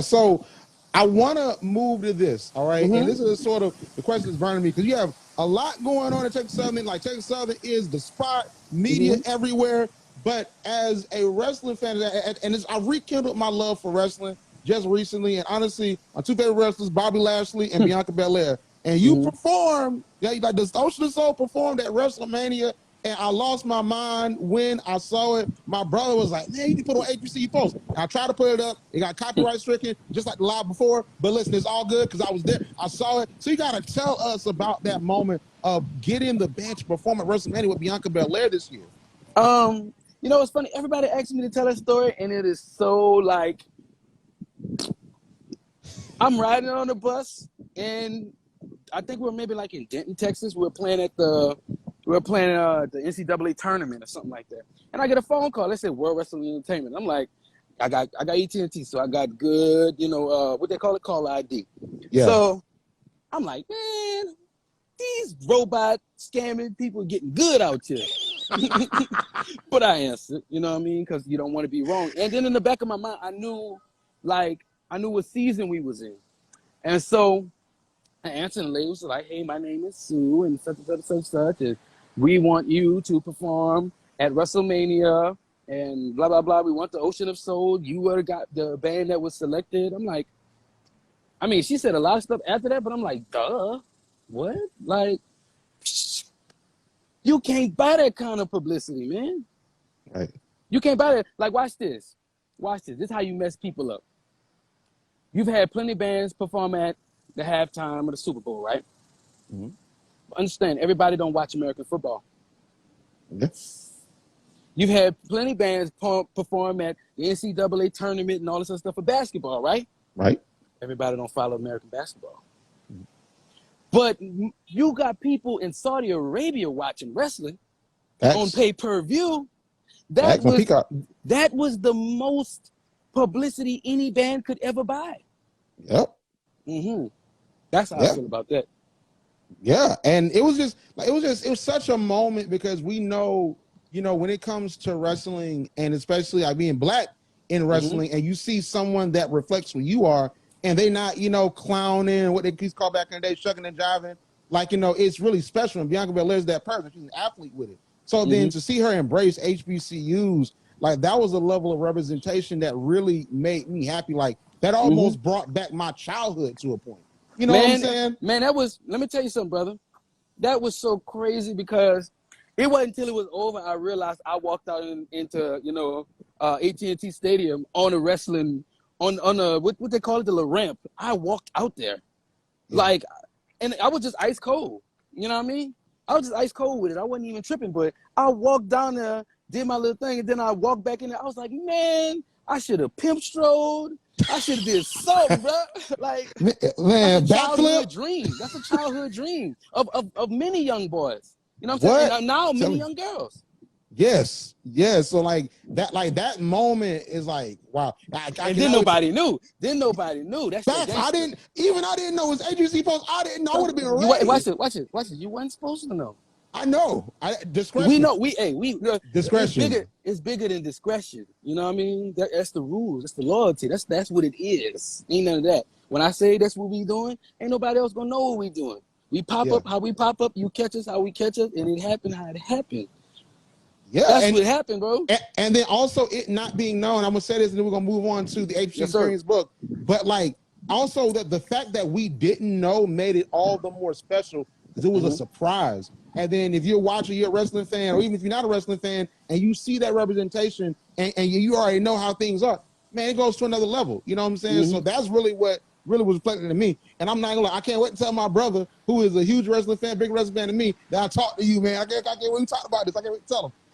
So I want to move to this, all right? And Mm-hmm. this is sort of the question that's burning me because you have a lot going on in Texas Southern. Like Texas Southern is the spot, media Mm-hmm. everywhere. But as a wrestling fan, I rekindled my love for wrestling just recently. And honestly, my two favorite wrestlers, Bobby Lashley and Bianca Belair. And you Mm-hmm. performed, like the Ocean of Soul performed at Wrestlemania, and I lost my mind when I saw it. My brother was like, man, you need to put on HBCU post. And I tried to put it up. It got copyright stricken, just like the live before. But listen, it's all good because I was there. I saw it. So you got to tell us about that moment of getting the bench perform at WrestleMania with Bianca Belair this year. It's funny. Everybody asks me to tell that story, and it is so like I'm riding on the bus, and I think we're maybe like in Denton, Texas. We're playing the NCAA tournament or something like that. And I get a phone call. They said World Wrestling Entertainment. I'm like, I got AT&T, so I got good, what they call it, call ID. Yeah. So I'm like, man, these robot scamming people are getting good out here. But I answered, you know what I mean? Because you don't want to be wrong. And then in the back of my mind, I knew what season we was in. And so I answered, and the lady was like, hey, my name is Sue, and such and such and such and such, and we want you to perform at WrestleMania, and blah, blah, blah. We want the Ocean of Soul. You were got the band that was selected. I'm like, I mean, she said a lot of stuff after that, but I'm like, duh, what? Like, you can't buy that kind of publicity, man. Right. You can't buy that. Like, watch this. Watch this. This is how you mess people up. You've had plenty of bands perform at the halftime of the Super Bowl, right? Mm-hmm. Understand, everybody don't watch American football. Yes. You've had plenty of bands perform at the NCAA tournament and all this other stuff for basketball, right? Right. Everybody don't follow American basketball. Mm-hmm. But you got people in Saudi Arabia watching wrestling on pay-per-view. That was the most publicity any band could ever buy. Yep. Mm-hmm. That's how I feel about that. Yeah, and it was such a moment because we know, when it comes to wrestling, and especially like being black in wrestling, and you see someone that reflects who you are, and they not, clowning, what they used to call back in the day, shucking and jiving, like, it's really special. And Bianca Belair is that person. She's an athlete with it. So then to see her embrace HBCUs, like that was a level of representation that really made me happy. Like that almost brought back my childhood to a point. You know what I'm saying? Man, let me tell you something, brother. That was so crazy because it wasn't until it was over I realized I walked out into, AT&T Stadium on a wrestling, on a, what they call it, the ramp. I walked out there. Yeah. And I was just ice cold. You know what I mean? I was just ice cold with it. I wasn't even tripping, but I walked down there, did my little thing, and then I walked back in there. I was like, man, I should have pimp strode. I should have did something, bro. Like, man, that's a childhood dream. That's a childhood dream of many young boys. You know what I'm saying? And now many young girls. Yes. So like that moment is like, wow. And then nobody knew. That's I didn't know it was agency post. I didn't know. I would have been ready. Watch it. You weren't supposed to know. I know. Discretion. We know. Discretion. It's bigger than discretion. You know what I mean? That's the rules. That's the loyalty. That's what it is. Ain't none of that. When I say that's what we doing, ain't nobody else gonna know what we doing. We pop up how we pop up. You catch us how we catch us, and it happened how it happened. Yeah, that's what happened, bro. And then also it not being known. I'm gonna say this, and then we're gonna move on to the HBC Experience book. But like also that the fact that we didn't know made it all the more special because it was a surprise. And then if you're watching, you're a wrestling fan, or even if you're not a wrestling fan, and you see that representation, and you already know how things are, man, it goes to another level. You know what I'm saying? So that's really what really was reflected in me. And I'm not gonna lie, I can't wait to tell my brother, who is a huge wrestling fan, big wrestling fan to me, that I talked to you, man. I can't wait to talk about this. I can't wait to tell him.